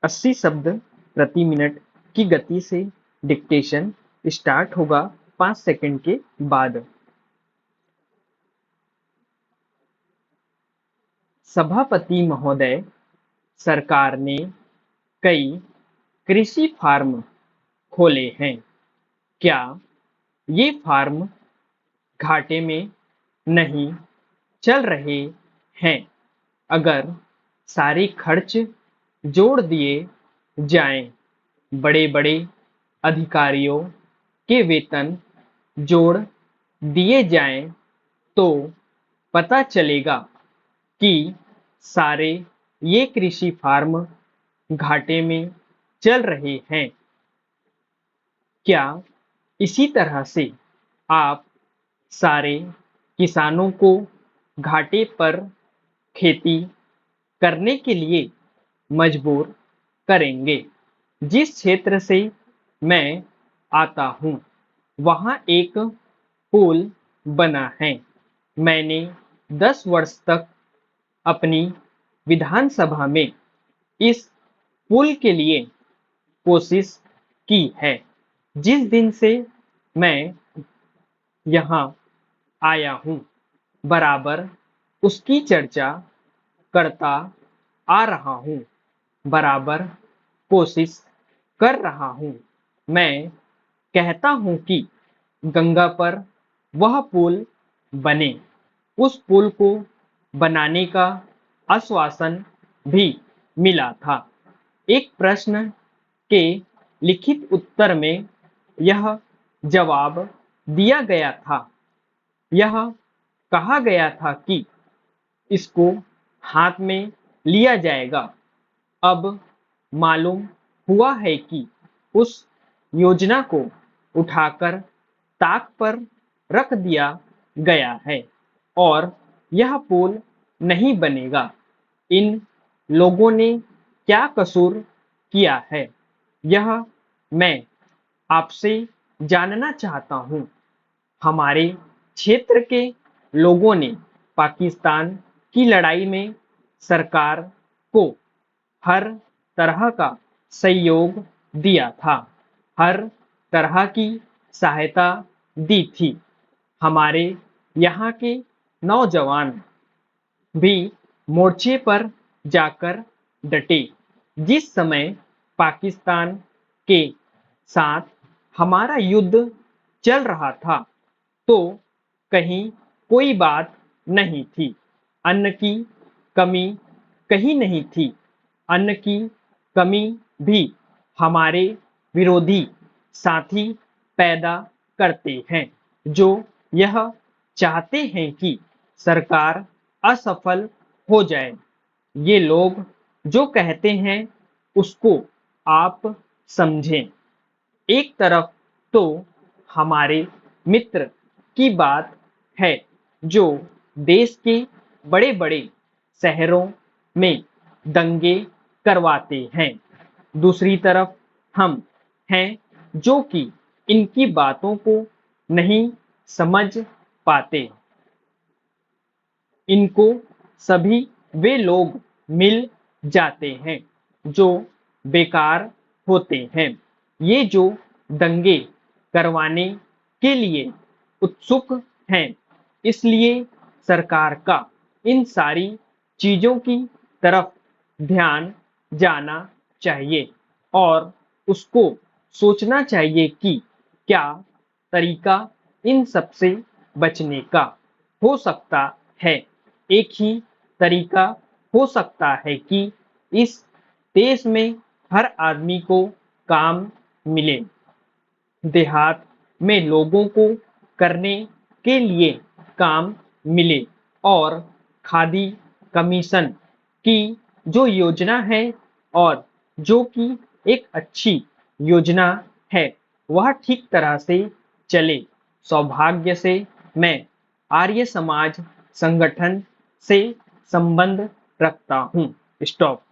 80 शब्द प्रति मिनट की गति से डिक्टेशन स्टार्ट होगा 5 सेकंड के बाद। सभापति महोदय, सरकार ने कई कृषि फार्म खोले हैं। क्या ये फार्म घाटे में नहीं चल रहे हैं? अगर सारे खर्च जोड़ दिए जाएं, बड़े-बड़े अधिकारियों के वेतन जोड़ दिए जाएं, तो पता चलेगा कि सारे ये कृषि फार्म घाटे में चल रहे हैं। क्या इसी तरह से आप सारे किसानों को घाटे पर खेती करने के लिए मजबूर करेंगे? जिस क्षेत्र से मैं आता हूँ, वहाँ एक पुल बना है। मैंने 10 वर्ष तक अपनी विधानसभा में इस पुल के लिए कोशिश की है। जिस दिन से मैं यहाँ आया हूँ, बराबर उसकी चर्चा करता आ रहा हूँ, बराबर कोशिश कर रहा हूँ। मैं कहता हूँ कि गंगा पर वह पुल बने। उस पुल को बनाने का आश्वासन भी मिला था। एक प्रश्न के लिखित उत्तर में यह जवाब दिया गया था। यह कहा गया था कि इसको हाथ में लिया जाएगा। अब मालूम हुआ है कि उस योजना को उठाकर ताक पर रख दिया गया है और यह पुल नहीं बनेगा। इन लोगों ने क्या कसूर किया है, यह मैं आपसे जानना चाहता हूँ। हमारे क्षेत्र के लोगों ने पाकिस्तान की लड़ाई में सरकार को हर तरह का सहयोग दिया था, हर तरह की सहायता दी थी। हमारे यहाँ के नौजवान भी मोर्चे पर जाकर डटे। जिस समय पाकिस्तान के साथ हमारा युद्ध चल रहा था, तो कहीं कोई बात नहीं थी। अन्न की कमी कहीं नहीं थी। अन्न की कमी भी हमारे विरोधी साथी पैदा करते हैं, जो यह चाहते हैं कि सरकार असफल हो जाए। ये लोग जो कहते हैं उसको आप समझें। एक तरफ तो हमारे मित्र की बात है जो देश के बड़े-बड़े शहरों में दंगे करवाते हैं। दूसरी तरफ हम हैं जो कि इनकी बातों को नहीं समझ पाते। इनको सभी वे लोग मिल जाते हैं जो बेकार होते हैं। ये जो दंगे करवाने के लिए उत्सुक हैं, इसलिए सरकार का इन सारी चीज़ों की तरफ ध्यान जाना चाहिए और उसको सोचना चाहिए कि क्या तरीका इन सब से बचने का हो सकता है। एक ही तरीका हो सकता है कि इस देश में हर आदमी को काम मिले। देहात में लोगों को करने के लिए काम मिले और खादी कमीशन की जो योजना है और जो कि एक अच्छी योजना है, वह ठीक तरह से चले। सौभाग्य से मैं आर्य समाज संगठन से संबंध रखता हूँ। स्टॉप।